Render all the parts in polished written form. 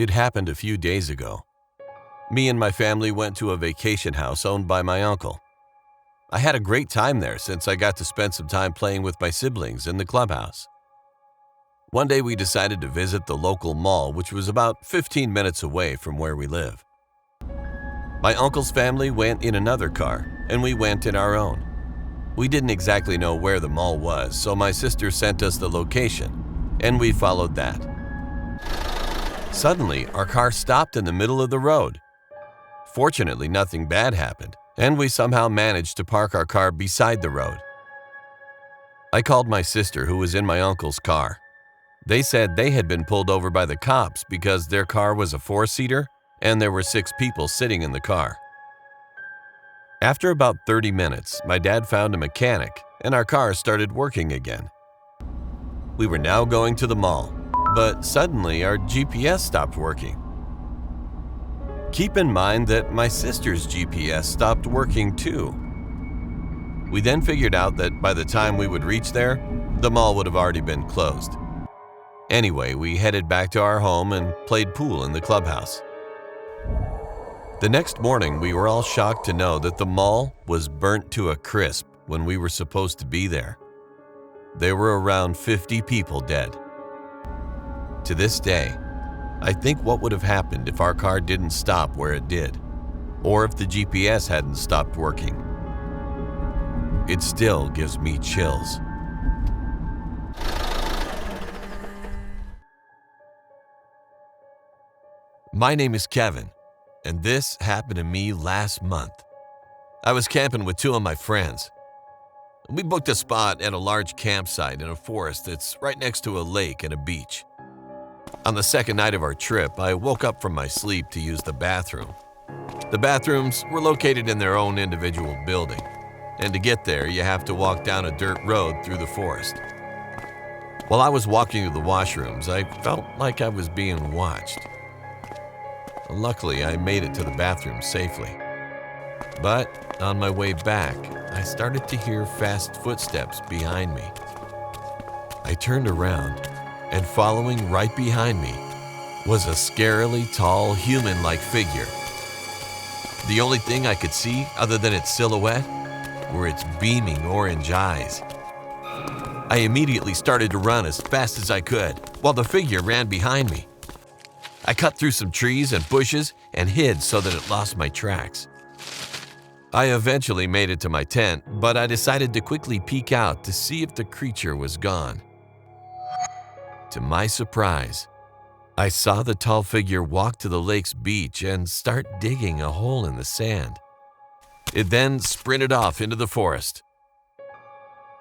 It happened a few days ago. Me and my family went to a vacation house owned by my uncle. I had a great time there since I got to spend some time playing with my siblings in the clubhouse. One day we decided to visit the local mall, which was about 15 minutes away from where we live. My uncle's family went in another car, and we went in our own. We didn't exactly know where the mall was, so my sister sent us the location, and we followed that. Suddenly, our car stopped in the middle of the road. Fortunately, nothing bad happened, and we somehow managed to park our car beside the road. I called my sister, who was in my uncle's car. They said they had been pulled over by the cops because their car was a four-seater and there were 6 people sitting in the car. After about 30 minutes, my dad found a mechanic and our car started working again. We were now going to the mall, but suddenly our GPS stopped working. Keep in mind that my sister's GPS stopped working too. We then figured out that by the time we would reach there, the mall would have already been closed. Anyway, we headed back to our home and played pool in the clubhouse. The next morning, we were all shocked to know that the mall was burnt to a crisp when we were supposed to be there. There were around 50 people dead. To this day, I think what would have happened if our car didn't stop where it did, or if the GPS hadn't stopped working. It still gives me chills. My name is Kevin, and this happened to me last month. I was camping with 2 of my friends. We booked a spot at a large campsite in a forest that's right next to a lake and a beach. On the second night of our trip, I woke up from my sleep to use the bathroom. The bathrooms were located in their own individual building, and to get there, you have to walk down a dirt road through the forest. While I was walking to the washrooms, I felt like I was being watched. Luckily, I made it to the bathroom safely. But on my way back, I started to hear fast footsteps behind me. I turned around, and following right behind me was a scarily tall human-like figure. The only thing I could see other than its silhouette were its beaming orange eyes. I immediately started to run as fast as I could, while the figure ran behind me. I cut through some trees and bushes and hid so that it lost my tracks. I eventually made it to my tent, but I decided to quickly peek out to see if the creature was gone. To my surprise, I saw the tall figure walk to the lake's beach and start digging a hole in the sand. It then sprinted off into the forest.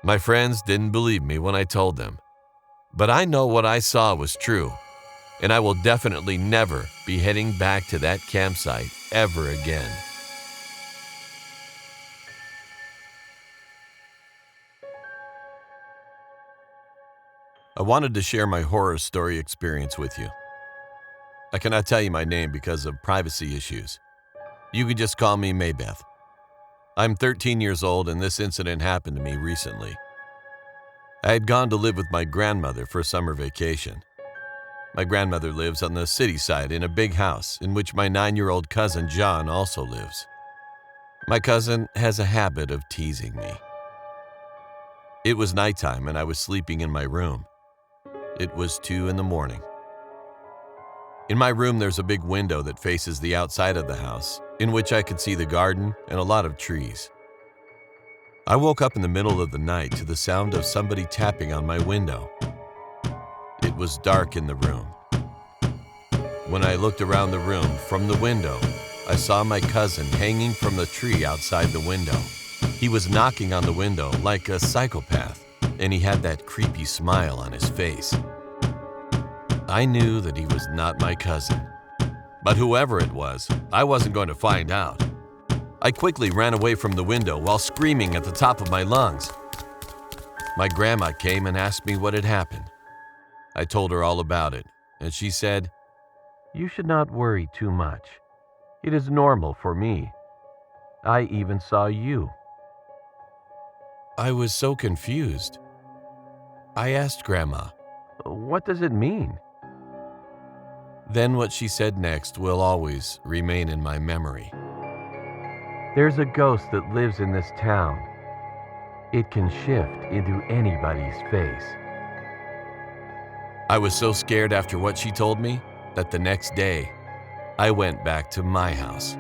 My friends didn't believe me when I told them, but I know what I saw was true, and I will definitely never be heading back to that campsite ever again. I wanted to share my horror story experience with you. I cannot tell you my name because of privacy issues. You can just call me Maybeth. I'm 13 years old and this incident happened to me recently. I had gone to live with my grandmother for summer vacation. My grandmother lives on the city side in a big house in which my 9-year-old cousin John also lives. My cousin has a habit of teasing me. It was nighttime and I was sleeping in my room. It was 2 a.m. In my room, there's a big window that faces the outside of the house, in which I could see the garden and a lot of trees. I woke up in the middle of the night to the sound of somebody tapping on my window. It was dark in the room. When I looked around the room from the window, I saw my cousin hanging from the tree outside the window. He was knocking on the window like a psychopath, and he had that creepy smile on his face. I knew that he was not my cousin, but whoever it was, I wasn't going to find out. I quickly ran away from the window while screaming at the top of my lungs. My grandma came and asked me what had happened. I told her all about it, and she said, "You should not worry too much. It is normal for me. I even saw you." I was so confused. I asked Grandma, "What does it mean?" Then what she said next will always remain in my memory. There's a ghost that lives in this town. It can shift into anybody's face. I was so scared after what she told me that the next day, I went back to my house.